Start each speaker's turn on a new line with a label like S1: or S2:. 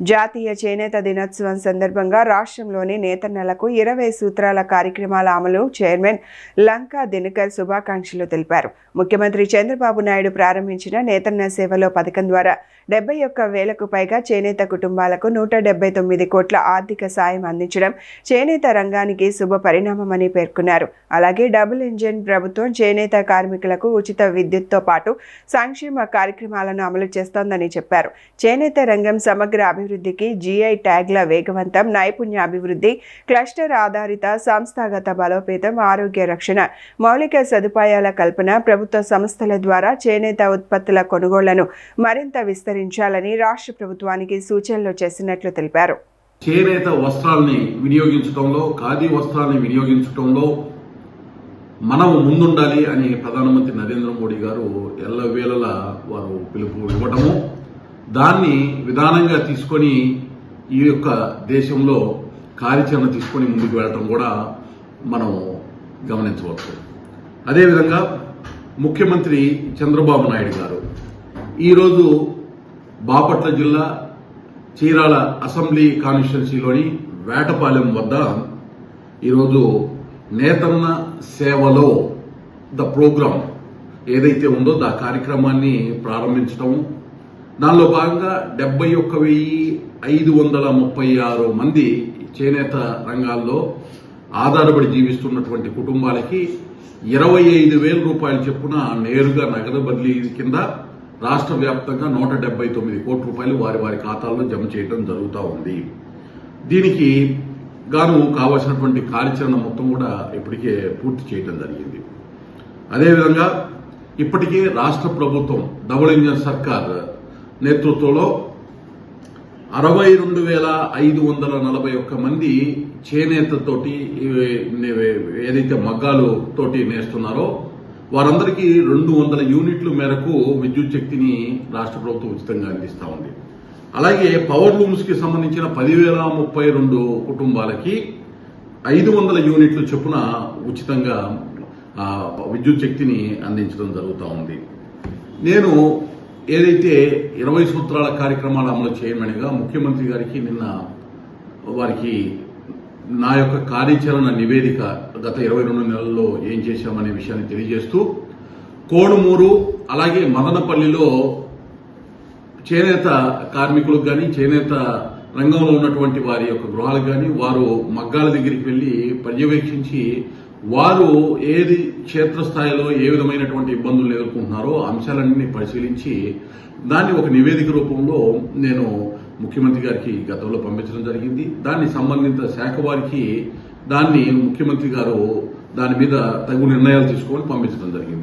S1: జాతీయ చేనేత దినోత్సవం సందర్భంగా రాష్ట్రంలోని నేతన్నలకు 20 సూత్రాల కార్యక్రమాల అమలు చైర్మన్ లంకా దినకర్ శుభాకాంక్షలు తెలిపారు. ముఖ్యమంత్రి చంద్రబాబు నాయుడు ప్రారంభించిన నేతన్న సేవలో పథకం ద్వారా 71,000కు పైగా చేనేత కుటుంబాలకు 179 కోట్ల ఆర్థిక సాయం అందించడం చేనేత రంగానికి శుభ పరిణామమని పేర్కొన్నారు. అలాగే డబుల్ ఇంజిన్ ప్రభుత్వం చేనేత కార్మికులకు ఉచిత విద్యుత్తో పాటు సంక్షేమ కార్యక్రమాలను అమలు చేస్తోందని చెప్పారు. చేనేత రంగం సమగ్ర అభివృద్ధికి జీఐ ట్యాగ్ల వేగవంతం, నైపుణ్య అభివృద్ధి, క్లస్టర్ ఆధారిత సంస్థాగత బలోపేతం, ఆరోగ్య రక్షణ, మౌలిక సదుపాయాల కల్పన, ప్రభుత్వ సంస్థల ద్వారా చేనేత ఉత్పత్తుల కొనుగోళ్లను మరింత విస్తరించాలని రాష్ట్ర ప్రభుత్వానికి సూచనలు చేసినట్లు తెలిపారు.
S2: చేనేత వస్త్రాలని వినియోగించడంలో, ఖాదీ వస్త్రాలని వినియోగించడంలో మనం ముందుండాలి అని ప్రధానమంత్రి నరేంద్ర మోడీ గారు ఎల్లవేళలా వారు పిలుపు ఇవ్వటము, దాన్ని విధానంగా తీసుకొని ఈ యొక్క దేశంలో కార్యాచరణ తీసుకొని ముందుకు వెళ్ళటం కూడా మనం గమనించవచ్చు. అదేవిధంగా ముఖ్యమంత్రి చంద్రబాబు నాయుడు గారు ఈరోజు బాపట్ల జిల్లా చీరాల అసెంబ్లీ కాన్స్టిట్యున్సీలోని వేటపాలెం వద్ద ఈరోజు నేతన్న సేవలో ద ప్రోగ్రాం ఏదైతే ఉందో ఆ కార్యక్రమాన్ని ప్రారంభించడం, దానిలో భాగంగా 71,536 మంది చేనేత రంగాల్లో ఆధారపడి జీవిస్తున్నటువంటి కుటుంబాలకి 25,000 రూపాయలు చొప్పున నేరుగా నగదు బదిలీ కింద రాష్ట్ర వ్యాప్తంగా 179 కోట్ల రూపాయలు వారి వారి ఖాతాల్లో జమ చేయడం జరుగుతూ ఉంది. దీనికి గాను కావాల్సినటువంటి కార్యాచరణ మొత్తం కూడా ఇప్పటికే పూర్తి చేయడం జరిగింది. అదేవిధంగా ఇప్పటికే రాష్ట్ర ప్రభుత్వం డబుల్ ఇంజన్ సర్కార్ నేతృత్వంలో 62,541 మంది చేనేతతోటి ఏదైతే మగ్గాలు తోటి నేస్తున్నారో వారందరికీ 200 యూనిట్ల మేరకు విద్యుత్ శక్తిని రాష్ట్ర ప్రభుత్వం ఉచితంగా అందిస్తూ ఉంది. అలాగే పవర్ లూమ్స్ కి సంబంధించిన 10,032 కుటుంబాలకి 500 యూనిట్లు చొప్పున ఉచితంగా విద్యుత్ శక్తిని అందించడం జరుగుతూ ఉంది. నేను ఏదైతే 20 సూత్రాల కార్యక్రమాలు అమలు చేయమనిగా ముఖ్యమంత్రి గారికి నిన్న వారికి నా యొక్క కార్యాచరణ నివేదిక గత 22 నెలల్లో ఏం చేశామనే విషయాన్ని తెలియజేస్తూ, కోడుమూరు అలాగే మదనపల్లిలో చేనేత కార్మికులకు కానీ చేనేత రంగంలో ఉన్నటువంటి వారి యొక్క గృహాలకు కానీ వారు మగ్గాల దగ్గరికి వెళ్లి పర్యవేక్షించి వారు ఏది క్షేత్రస్థాయిలో ఏ విధమైనటువంటి ఇబ్బందులు ఎదుర్కొంటున్నారో అంశాలన్నీ పరిశీలించి దాన్ని ఒక నివేదిక రూపంలో నేను ముఖ్యమంత్రి గారికి గతంలో పంపించడం జరిగింది. దాన్ని సంబంధిత శాఖ వారికి దాన్ని ముఖ్యమంత్రి గారు దాని మీద తగు నిర్ణయాలు తీసుకొని పంపించడం జరిగింది.